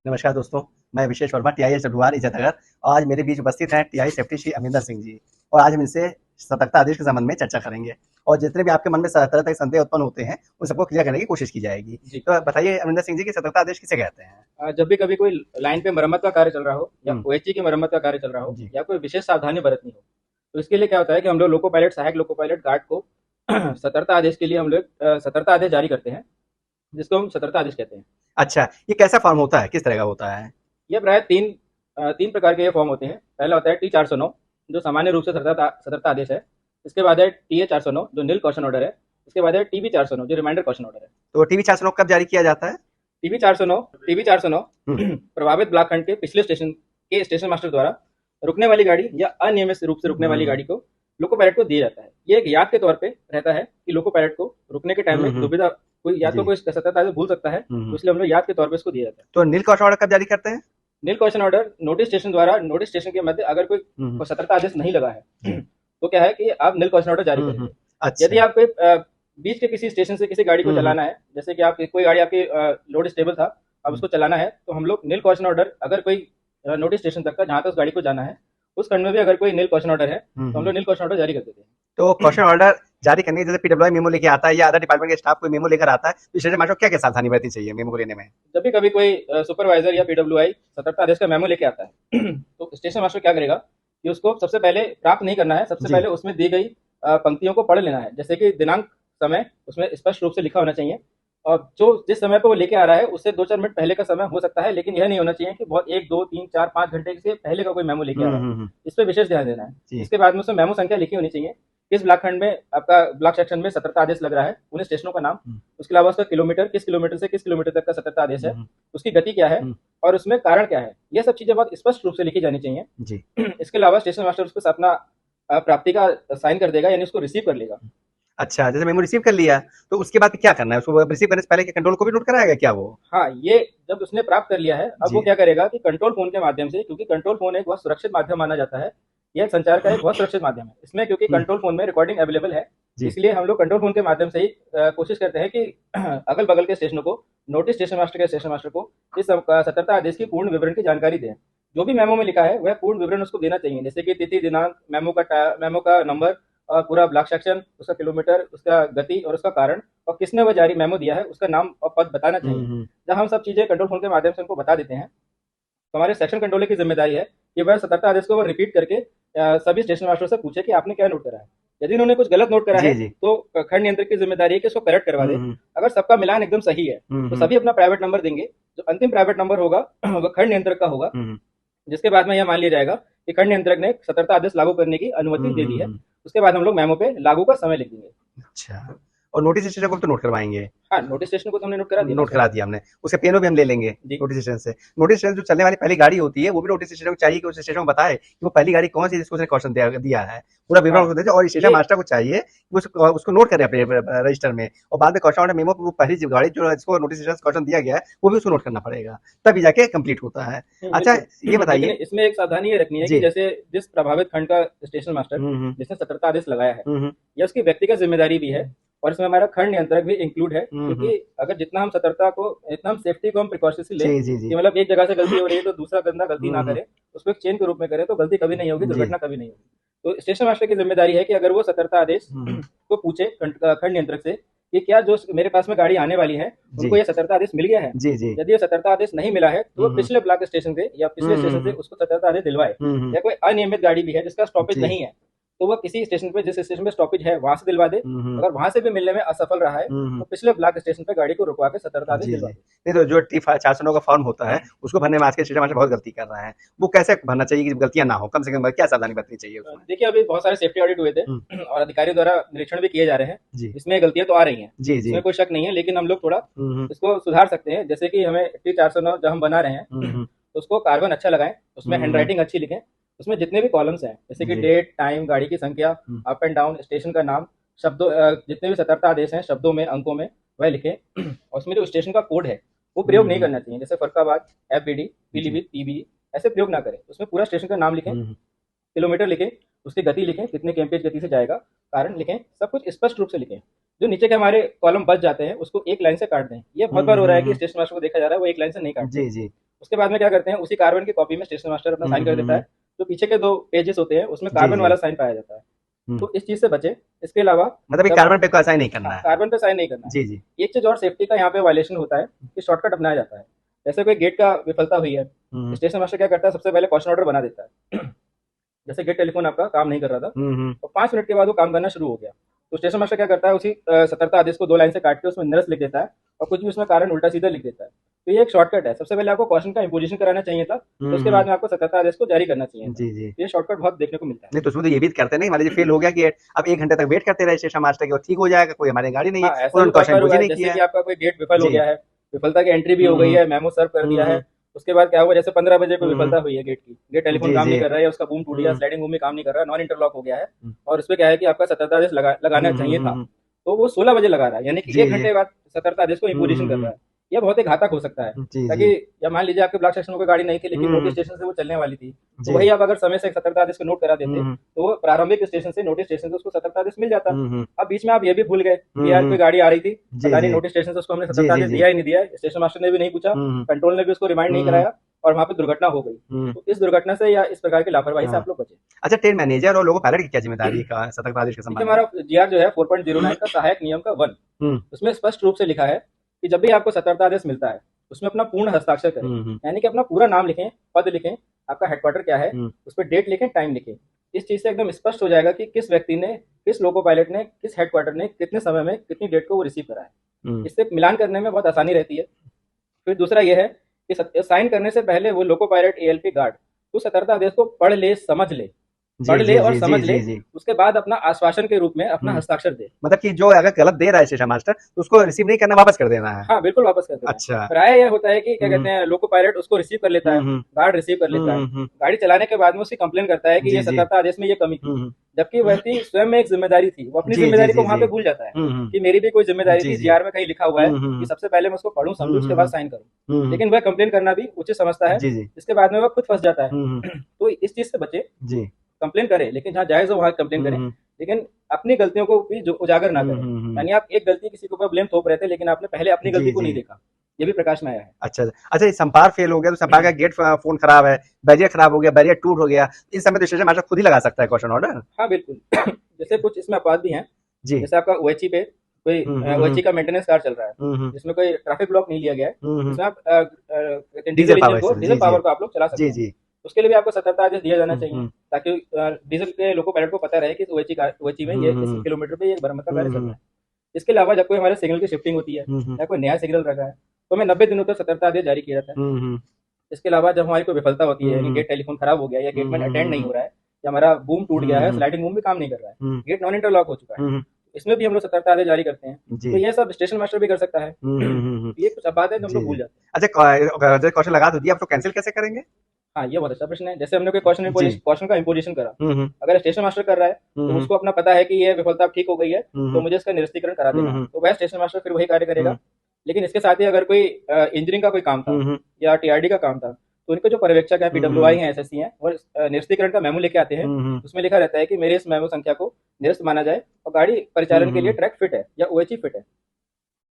नमस्कार दोस्तों, मैं विशेष वर्मा टीआई चटुआर इज्जतनगर। आज मेरे बीच उपस्थित हैं टीआई सेफ्टी श्री अमरिंदर सिंह जी और आज हम इनसे सतर्कता आदेश के संबंध में चर्चा करेंगे और जितने भी आपके मन में तरह तरह के संदेह उत्पन्न होते हैं उन सबको क्लियर करने की कोशिश की जाएगी। जी। तो बताइए अमरिंदर सिंह जी कि सतर्कता आदेश किसे कहते हैं? जब भी कभी कोई लाइन पे मरम्मत का कार्य चल रहा हो या हम्म, ओएचई की मरम्मत का कार्य चल रहा हो जी। या कोई विशेष सावधानी बरतनी हो, तो इसके लिए क्या होता है कि हम लोग लोको पायलट, सहायक लोको पायलट गार्ड को सतर्कता आदेश के लिए हम लोग सतर्कता आदेश जारी करते हैं, जिसको हम सतर्कता आदेश कहते हैं। अच्छा, ये कैसा फॉर्म होता है, किस तरह का होता है? ये प्राय तीन प्रकार के ये फॉर्म होते हैं। पहला होता है T409, जो सामान्य रूप से सतर्कता आदेश है। इसके बाद है TA409, जो नील कॉशन ऑर्डर है। इसके बाद है TB409, जो रिमाइंडर कॉशन ऑर्डर है। तो टीवी 409 कब जारी किया जाता है? टीबी 409 हम्म, प्रभावित ब्लॉक खंड के पिछले स्टेशन के स्टेशन मास्टर द्वारा रुकने वाली गाड़ी या अनियमित रूप से रुकने वाली गाड़ी को लोको पायलट को दिया जाता है। ये एक याद के तौर पे रहता है कि लोको पायलट को रुकने के टाइम में दुविधा कोई या तो जी। कोई सतर्कता आदेश भूल सकता है, तो इसलिए हम लोग याद के तौर पे इसको दिया जाता है। तो नील कॉशन ऑर्डर कब जारी करते हैं? नील कॉशन ऑर्डर नोटिस स्टेशन द्वारा नोटिस स्टेशन के मध्य अगर कोई सतर्कता आदेश नहीं लगा है तो क्या है कि आप नील कॉशन ऑर्डर जारी करेंगे। अच्छा। यदि आप कोई बीच के किसी स्टेशन से किसी गाड़ी को चलाना है, जैसे कि आप कोई गाड़ी आपकी लोड स्टेबल था, अब उसको चलाना है, तो हम लोग नील कॉशन ऑर्डर अगर कोई नोटिस स्टेशन तक का जहाँ तक उस गाड़ी को जाना है उस खंड में भी अगर कोई नील कॉशन ऑर्डर है तो हम लोग नील कॉशन ऑर्डर जारी कर देते हैं। तो कॉशन ऑर्डर जारी करने के जैसे पीडब्ल्यूआई मेमो लेके आता है या अदर डिपार्टमेंट के स्टाफ कोई मेमो लेकर आता है, तो स्टेशन मास्टर को क्या क्या सावधानी बरतनी चाहिए मेमो को लेने में? जब भी कभी कोई सुपरवाइजर या पीडब्ल्यूआई सतर्कता आदेश का मेमो लेके आता है तो स्टेशन मास्टर क्या करेगा कि उसको सबसे पहले प्राप्त नहीं करना है, सबसे पहले उसमें दी गई पंक्तियों को पढ़ लेना है। जैसे कि दिनांक, समय उसमें स्पष्ट रूप से लिखा होना चाहिए और जो जिस समय पर वो लेके आ रहा है उससे 2-4 मिनट पहले का समय हो सकता है, लेकिन यह नहीं होना चाहिए कि बहुत 1, 2, 3, 4, 5 घंटे से पहले का कोई मेमो लेके आ रहा है। इस पर विशेष ध्यान देना है। इसके बाद में उसमें मेमो संख्या लिखी होनी चाहिए, किस ब्लॉक खंड में आपका ब्लॉक सेक्शन में सतर्कता आदेश लग रहा है, उन स्टेशनों का नाम, उसके अलावा उसका किलोमीटर, किस किलोमीटर से किस किलोमीटर तक का सतर्कता आदेश है, उसकी गति क्या है और उसमें कारण क्या है। यह सब चीजें बहुत स्पष्ट रूप से लिखी जानी चाहिए जी। इसके अलावा स्टेशन मास्टर उसको अपना प्राप्ति का साइन कर देगा, यानी उसको रिसीव कर लेगा। अच्छा, जैसे मेमो रिसीव कर लिया तो उसके बाद क्या करना है? उसको रिसीव करने से पहले कंट्रोल को भी नोट कराएगा क्या वो? हाँ, ये जब उसने प्राप्त कर लिया है, अब वो क्या करेगा कि कंट्रोल फोन के माध्यम से, क्योंकि कंट्रोल फोन एक बहुत सुरक्षित माध्यम माना जाता है, यह संचार का एक बहुत सुरक्षित माध्यम है। इसमें क्योंकि कंट्रोल फोन में रिकॉर्डिंग अवेलेबल है, इसलिए हम लोग कंट्रोल फोन के माध्यम से ही कोशिश करते हैं कि अगल बगल के स्टेशनों को, नोटिस स्टेशन मास्टर के स्टेशन मास्टर को इस सतर्कता आदेश की पूर्ण विवरण की जानकारी दें। जो भी मेमो में लिखा है वह पूर्ण विवरण उसको देना चाहिए, जैसे कि तिथि, दिनांक, मेमो का नंबर और पूरा ब्लॉक सेक्शन, उसका किलोमीटर, उसका गति और उसका कारण, और किसने वह जारी मेमो दिया है उसका नाम और पद बताना चाहिए। जब हम सब चीजें कंट्रोल फोन के माध्यम से उनको बता देते हैं तो हमारे सेक्शन कंट्रोलर की जिम्मेदारी है कि वह सतर्कता आदेश को वह रिपीट करके सभी स्टेशन मास्टर से पूछे कि आपने क्या नोट करा है। यदि उन्होंने कुछ गलत नोट करा है तो खंड नियंत्रक की जिम्मेदारी है कि उसको करेक्ट करवा दे। अगर सबका मिलान एकदम सही है तो सभी अपना प्राइवेट नंबर देंगे, जो अंतिम प्राइवेट नंबर होगा वह खंड नियंत्रक का होगा, जिसके बाद में यह मान लिया जाएगा कि खंड नियंत्रक ने सतर्कता आदेश लागू करने की अनुमति दे दी है। उसके बाद हम लोग मेमो पे लागू का समय लिख देंगे। अच्छा, और नोटिस स्टेशन को तो नोट करवाएंगे? हाँ, नोटिस स्टेशन को तो हमने नोट करा दिया हमने, उसके पेनो भी हम ले लेंगे नोटिस स्टेशन से। नोटिस स्टेशन जो चलने वाली पहली गाड़ी होती है वो भी नोटिस स्टेशन को चाहिए कि उस स्टेशन को बताए कि वो पहली गाड़ी कौन सी जिसको उसने कॉशन दिया है, पूरा विवरण उसको दे। और स्टेशन मास्टर को चाहिए कि उसको नोट करे अपने रजिस्टर में, और बाद में कॉशन ऑर्डर मेमो वो पहली गाड़ी जो जिसको नोटिस स्टेशन कॉशन दिया गया है वो भी उसको नोट करना पड़ेगा, तभी जाके कंप्लीट होता है। अच्छा, ये बताइए, इसमें एक सावधानी ये रखनी है कि जैसे जिस प्रभावित खंड का स्टेशन मास्टर जिसने सतर्कता आदेश लगाया है यह उसकी व्यक्तिगत जिम्मेदारी भी है और इसमें हमारा खंड नियंत्रक भी इंक्लूड है, क्योंकि अगर जितना हम सतर्कता को, इतना हम सेफ्टी को हम प्रिकॉशंस लें कि मतलब एक जगह से गलती हो रही है तो दूसरा बंदा गलती ना करे, उसको एक चेन के रूप में करे तो गलती कभी नहीं होगी, दुर्घटना कभी नहीं होगी। तो स्टेशन मास्टर की जिम्मेदारी है कि अगर वो सतर्कता आदेश को पूछे खंड नियंत्रक से कि क्या जो मेरे पास में गाड़ी आने वाली है उनको ये सतर्कता आदेश मिल गया है। यदि ये सतर्कता आदेश नहीं मिला है तो पिछले ब्लॉक स्टेशन से या पिछले स्टेशन से उसको सतर्कता आदेश दिलवाए। या कोई अनियमित गाड़ी भी है जिसका स्टॉपेज नहीं है तो वह किसी स्टेशन पे, जिस स्टेशन पे स्टॉपेज है वहां से दिलवा दे। अगर वहां से भी मिलने में असफल रहा है तो पिछले ब्लॉक स्टेशन पे गाड़ी को रुकवा के सतर्कता आदेश दिलवा दे। नहीं तो जो T409 का फॉर्म होता है उसको भरने में आज के स्टेशन मास्टर बहुत गलती कर रहा है, वो कैसे भरना चाहिए कि गलतियां ना हो, कम से कम क्या सावधानी बरतनी चाहिए उसमें? देखिए, अभी बहुत सारे सेफ्टी ऑडिट हुए थे और अधिकारियों द्वारा निरीक्षण भी किए जा रहे हैं, इसमें गलतियां तो आ रही हैं, इसमें कोई शक नहीं है, लेकिन हम लोग थोड़ा इसको सुधार सकते हैं। जैसे कि हमें T409 जब हम बना रहे हैं तो उसको कार्बन अच्छा लगाएं, उसमें हैंड राइटिंग अच्छी लिखें, उसमें जितने भी कॉलम्स हैं जैसे कि डेट, टाइम, गाड़ी की संख्या, अप एंड डाउन, स्टेशन का नाम, शब्दों, जितने भी सतर्कता आदेश हैं शब्दों में, अंकों में वह लिखें। और उसमें जो स्टेशन का कोड है वो प्रयोग नहीं करना चाहिए, जैसे फरक्काबाद, FBD, पीलीभीत, PBE ऐसे प्रयोग ना करें। उसमें पूरा स्टेशन का नाम लिखें, किलोमीटर लिखें, उसकी गति लिखें, कितने kmph गति से जाएगा, कारण लिखें, सब कुछ स्पष्ट रूप से लिखें। जो नीचे के हमारे कॉलम बच जाते हैं उसको एक लाइन से काट दें। ये बहुत बार हो रहा है कि स्टेशन मास्टर को देखा जा रहा है वो एक लाइन से नहीं काटते। उसके बाद में क्या करते हैं, उसी कार्बन की कॉपी में स्टेशन मास्टर अपना साइन कर देता है। जो पीछे के 2 पेजेस होते हैं उसमें जी, कार्बन जी। वाला साइन पाया जाता है। तो इस चीज से बचे। इसके अलावा मतलब ये जब कार्बन पे को असाइन नहीं करना है। कार्बन पे साइन नहीं करना है। जी, जी। एक चीज और सेफ्टी का यहाँ पे वायलेशन होता है कि शॉर्टकट अपनाया जाता है। जैसे कोई गेट का विफलता हुई है, हुँ, स्टेशन मास्टर क्या करता है, सबसे पहले कॉशन ऑर्डर बना देता है। जैसे गेट टेलीफोन आपका काम नहीं कर रहा था, हुँ, हुँ। और 5 मिनट के बाद वो काम करना शुरू हो गया। तो स्टेशन मास्टर क्या करता है, उसी सतर्कता आदेश को 2 लाइन से काट के उसमें निरस्त लिख देता है और कुछ भी उसमें कारण उल्टा सीधा लिख देता है। तो ये एक शॉर्टकट है। सबसे पहले आपको कॉशन का इंपोजिशन कराना चाहिए था, तो हुँ, उसके हुँ। बाद में आपको सतर्कता आदेश को जारी करना चाहिए था। जी, जी। ये शॉर्टकट बहुत देखने को मिलता है। नहीं तो उसमें तो ये भी करते हैं ना, मान लीजिए फेल हो गया गेट, अब 1 घंटे तक वेट करते रहे स्टेशन मास्टर के, वो ठीक हो जाएगा, कोई हमारी गाड़ी नहीं है, हाँ, ऐसा भी उन्होंने बहुत कॉशन बार हुआ इंपोज ही है, नहीं जैसे किया कि है। आपका कोई गेट विफल हो जी। गया है, विफलता की एंट्री भी हो हुँ, गई हुँ। है, मेमो सर्व कर हुँ, दिया है। हुँ। उसके बाद क्या हुआ, जैसे 15 बजे कोई हुँ, हुँ। विफलता हुई है गेट की, गेट टेलीफोन जी, काम नहीं जी। कर रहा है या उसका बूम टूट गया, हुँ, स्लाइडिंग बूम भी काम नहीं कर रहा है, नॉन इंटरलॉक हो गया है, हुँ। और उसपे क्या है कि आपका सतर्कता आदेश लगाना हुँ, हुँ, चाहिए हुँ, था। हुँ। तो वो 16 बजे लगा रहा है, यानी कि जी, 1 जी। घंटे बाद सतर्कता आदेश को हुँ, इंपोजिशन हुँ, कर रहा हुँ। है। यह बहुत ही घातक हो सकता है, जी, ताकि जी। या मान लीजिए आपके ब्लॉक सेक्शन में कोई गाड़ी नहीं थी, लेकिन हुँ, नोटिस हुँ। स्टेशन से वो चलने वाली थी, तो जी। वही आप अगर समय से सतर्कता आदेश को नोट करा हुँ, देते, हुँ। तो वो प्रारंभिक स्टेशन से नोटिस स्टेशन से उसको सतर्कता आदेश मिल जाता। हुँ, हुँ। अब बीच में आप ये भी भूल गए हुँ, कि यार हुँ। कोई गाड़ी आ रही थी, जी, पता नहीं जी। नोटिस स्टेशन से उसको हमने जी, सतर्कता जी, आदेश जी। दिया ही नहीं दिया है, स्टेशन मास्टर ने भी नहीं पूछा, हुँ, हुँ। कंट्रोल ने भी उसको रिमाइंड नहीं हुँ, हुँ। कराया, और वहाँ पे दुर्घटना हो गई। हुँ। तो इस दुर्घटना से या इस प्रकार की लापरवाही से हाँ। आप लोग बचें। अच्छा, ट्रेन मैनेजर और लोको पायलट की क्या ज़िम्मेदारी है का सतर्कता आदेश के देखिए, संबंध में? हमारा जीआर जो है 4.09 का सहायक नियम का 1, हुँ। उसमें स्पष्ट रूप से लिखा है कि जब भी आपको सतर्कता आदेश मिलता है, उसमें अपना पूर्ण हस्ताक्षर करें। हुँ, हुँ। यानी कि अपना पूरा नाम लिखें, पद लिखें, आपका हेडक्वार्टर क्या है, हुँ। उस पे डेट लिखें, टाइम लिखें। इस चीज़ से एकदम स्पष्ट हो जाएगा कि किस व्यक्ति ने, किस लोको पायलट ने, किस हेडक्वार्टर ने कितने समय में कितनी डेट को वो रिसीव करा है। हुँ। इससे मिलान करने में बहुत आसानी रहती है। फिर दूसरा ये है कि साइन करने से पहले वो लोको पायलट एएलपी गार्ड उस सतर्कता आदेश को पढ़ ले, समझ ले, जी, पढ़ ले जी, और जी, जी, समझ ले, जी, जी। उसके बाद अपना आश्वासन के रूप में अपना हुँ। हस्ताक्षर दे। मतलब कि जो अगर गलत दे रहा है स्टेशन मास्टर, तो उसको रिसीव नहीं करना, वापस कर देना है। हाँ, बिल्कुल वापस कर देना है। अच्छा। प्रायः यह होता है कि क्या हुँ, कहते हैं, लोको पायलट उसको रिसीव कर लेता हुँ, है, हुँ। गार्ड रिसीव कर हुँ, लेता है। हुँ, हुँ। गाड़ी चलाने के बाद में उसकी कंप्लेन करता है कि ये जी, जी। सतर्कता आदेश में ये कमी थी। हुँ, हुँ। जबकि व्यक्ति स्वयं में एक ज़िम्मेदारी थी, वो अपनी जी, जी, ज़िम्मेदारी को जी, वहाँ जी। पे भूल जाता है हुँ, हुँ। कि मेरी भी कोई ज़िम्मेदारी जी, थी, जी। जीआर में कहीं लिखा हुआ है हुँ, हुँ, कि हुँ। सबसे पहले मैं उसको पढ़ूँ, समझूँ, हुँ, उसके हुँ, बाद हुँ। साइन करूँ। हुँ, हुँ। लेकिन वह कंप्लेन करना भी उचित समझता है, जी, जी। इसके बाद में वह खुद फँस जाता है। हुँ, हुँ। तो इस चीज़ से बचे, जी। कंप्लेन करें, लेकिन जहाँ जायज़ हो वहाँ कंप्लेन हुँ, करें, हुँ। लेकिन अपनी गलतियों को भी जो उजागर ना हुँ, करें। हुँ, हुँ। यानी आप एक गलती किसी के ऊपर ब्लेम थोप रहे थे, लेकिन आपने पहले अपनी गलती जी, को नहीं जी। देखा। ये भी प्रकाश में आया है। अच्छा, अच्छा ये संपार फेल हो गया, तो संपार का गेट फ़ोन खराब है, बैरियर खराब हो गया, बैरियर टूट हो गया, इस समय तो स्टेशन मास्टर खुद ही लगा सकता है कॉशन ऑर्डर? हाँ, बिल्कुल। जैसे कुछ इसमें अपवाद भी हैं, जी। जैसे आपका ओएचई पे कोई हुँ, हुँ, हुँ। ओएचई का मेंटेनेंस कार्य चल रहा है, हुँ, हुँ। जिसमें कोई ट्रैफिक ब्लॉक नहीं लिया गया है, हुँ, हुँ। जिसमें आप डीज़ल डीजल इंजन पावर को, स्टेशन, डीजल जी, जी। पावर को आप लोग चला सकते जी, हैं। जी। उसके लिए भी आपको सतर्कता आदेश दिया जाना हुँ, चाहिए, हुँ। ताकि डीजल के लोको पायलट को पता रहे कि ओएचई में हुँ, ये हुँ, इस हुँ। किलोमीटर पे ये मरम्मत का कार्य हुँ, चल रहा हुँ। है। इसके अलावा जब कोई हमारे सिग्नल की शिफ्टिंग होती है हुँ, हुँ। या कोई नया सिग्नल लगा है, तो हमें 90 दिनों तक सतर्कता आदेश जारी किया जाता है। हुँ, हुँ। इसके अलावा जब हमारी कोई विफलता होती है, हुँ, यानी हुँ। गेट टेलीफोन खराब हो गया या हुँ, गेटमैन हुँ, अटेंड हुँ, नहीं हुँ। हो रहा है, या हमारा बूम टूट हुँ, गया है, हुँ। स्लाइडिंग बूम भी काम नहीं कर रहा है, हुँ। गेट नॉन इंटरलॉक हो चुका है, हुँ, हुँ। इसमें भी हम लोग सतर्कता आदेश जारी करते हैं। जी। तो ये सब स्टेशन मास्टर भी कर सकता है। हुँ, हुँ, हुँ, हुँ। ये कुछ बात है जो हम जी, लोग भूल जी। जाते हैं। अच्छा जैसे कौशल लगा तो दिया, अब तो कैंसल कैसे करेंगे? हाँ, ये बहुत अच्छा प्रश्न है। जैसे हमने कोई जी। क्वेश्चन का इंपोजिशन करा, हुँ, हुँ। अगर स्टेशन मास्टर कर रहा है, हुँ, तो हुँ। उसको अपना पता है कि ये विफलता अब ठीक हो गई है, हुँ, तो हुँ। मुझे इसका निरस्तीकरण करा हुँ, देना है। हुँ। तो वह स्टेशन मास्टर फिर वही कार्य करेगा। हुँ। लेकिन इसके साथ ही अगर कोई इंजीनियरिंग का कोई काम था हुँ, हुँ। या टीआरडी का काम था, तो इनके जो पर्यवेक्षक हैं, हुँ, पीडब्ल्यूआई हुँ। हैं, एसएससी हैं, और निरस्तीकरण का मेमो लेके आते हैं। हुँ, हुँ। उसमें लिखा रहता है कि मेरे इस मेमो संख्या को निरस्त माना जाए और गाड़ी हुँ, परिचालन के लिए हुँ। ट्रैक फिट है या ओएचई फिट है।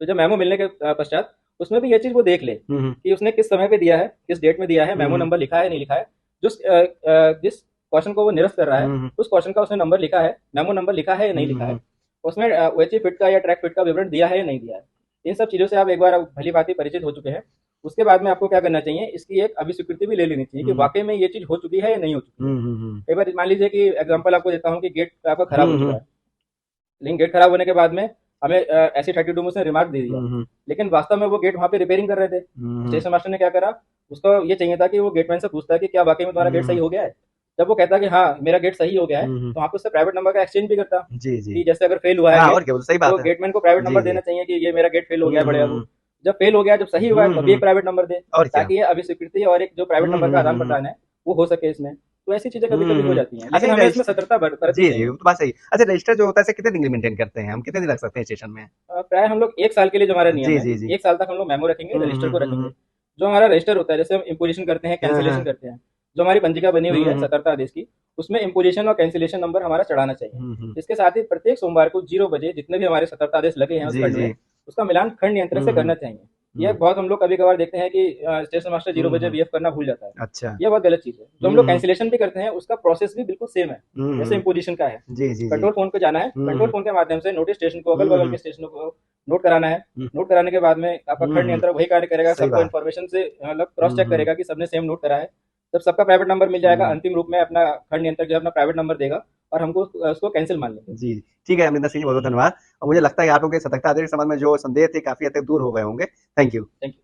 तो जब मेमो मिलने के पश्चात उसमें भी ये चीज़ वो देख ले हुँ, हुँ। कि उसने किस समय पे दिया है, किस डेट में दिया है, हुँ, मेमो हुँ। नंबर लिखा है, नहीं लिखा है। जिस क्वेश्चन को वो निरस्त कर रहा है, हुँ, हुँ। उस क्वेश्चन का उसने नंबर लिखा है, मेमो नंबर लिखा है या नहीं हुँ, लिखा है। हुँ। उसमें ओएचई फिट का या ट्रैक फिट का विवरण दिया है या नहीं दिया है। इन सब चीज़ों से आप एक बार भली-भांति परिचित हो चुके हैं। उसके बाद में आपको क्या करना चाहिए, इसकी एक अभिस्वीकृति भी ले लेनी चाहिए कि हुँ, हुँ। वाक़ई में ये चीज़ हो चुकी है या नहीं हो चुकी है। हुँ, हुँ, हुँ। कई बार मान लीजिए कि एग्ज़ाम्पल आपको देता हूँ कि गेट आपका खराब हो हुँ, चुका हुँ। है। लेकिन गेट खराब होने के बाद में हमें ऐसी 32 में उसने रिमार्क दे दिया, हुँ, हुँ। लेकिन वास्तव में वो गेट वहाँ पे रिपेयरिंग कर रहे थे। हुँ, हुँ। स्टेशन मास्टर ने क्या करा, उसको ये चाहिए था कि वो गेटमैन से पूछता कि क्या वाकई में तुम्हारा हुँ, गेट सही हुँ। हो गया है। जब वो कहता कि हाँ मेरा गेट सही हो गया है, हुँ, हुँ। तो वहाँ पे उससे प्राइवेट नंबर का एक्सचेंज भी करता जी, जी। कि जैसे अगर फेल हुआ है हाँ, गेट, और क्या, वो तो सही तो बात है। गेटमैन को प्राइवेट जी, नंबर जी। देना चाहिए कि ये मेरा गेट फेल हो हुँ, गया है बड़े हुँ, बाबू। हुँ। जब फेल हो गया, जब सही हुआ है, हुँ, तभी एक हुँ। प्राइवेट नंबर दे, और क्या। ताकि ये अभिस्वीकृति और एक जो प्राइवेट हुँ, नंबर का हुँ, हुँ, आदान हुँ। प्रदान है वो हो सके इसमें। तो ऐसी चीजें कभी हुँ, कभी हो हुँ। जाती हैं, अच्छा लेकिन ये हमें इसमें रजिस्टर सतर्कता बरतनी जी, जी, चाहिए। वो तो बात सही। अच्छा रजिस्टर जो होता है इसे कितने दिन के लिए मेंटेन करते हैं हम? कितने दिन रख सकते हैं स्टेशन में? प्राय हम लोग 1 साल के लिए, जो हमारा नियम जी, है, जी, जी। 1 साल तक हम लोग मेमो रखेंगे, हुँ, रजिस्टर हुँ, को हुँ, रखेंगे। हुँ। जो हमारा रजिस्टर होता है, जैसे हम इम्पोजिशन करते हैं, हाँ, कैंसिलेशन हाँ। करते हैं, जो हमारी पंजिका बनी हुई हुँ, है हुँ। सतर्कता आदेश की, उसमें इम्पोजिशन और कैंसिलेशन नंबर हमारा चढ़ाना चाहिए। हुँ, हुँ। इसके साथ ही प्रत्येक सोमवार को 0 बजे जितने भी हमारे सतर्कता आदेश लगे हैं उस जी, खंड जी। में, उसका मिलान खंड नियंत्रक हुँ, से हुँ। करना चाहिए। ये बहुत हम लोग कभी कभार देखते हैं कि स्टेशन मास्टर 0 बजे बीएफ करना भूल जाता है। अच्छा। ये बहुत गलत चीज है। जो हम लोग कैंसिलेशन भी करते हैं उसका प्रोसेस भी बिल्कुल सेम है जैसे इम्पोजिशन का है। जी जी जी। कंट्रोल फोन को जाना है, कंट्रोल फोन के माध्यम से नोटिस स्टेशन को, अगल बगल के स्टेशनों को नोट कराना है। नोट कराने के बाद में आपका खंड नियंत्रक वही कार्य करेगा, सही सबको बात। इन्फॉर्मेशन से मतलब क्रॉस चेक करेगा कि सबने सेम नोट करा है। जब सबका प्राइवेट नंबर मिल जाएगा, अंतिम रूप में अपना खंड नियंत्रक जो है अपना प्राइवेट नंबर देगा और हमको उसको कैंसिल मान लेंगे। जी, ठीक है अमरिंदर सिंह जी, बहुत बहुत धन्यवाद। और मुझे लगता है कि आप लोगों के सतर्कता आदेश के संबंध में जो संदेह थे काफी हद तक दूर हो गए होंगे। Thank you. Thank you.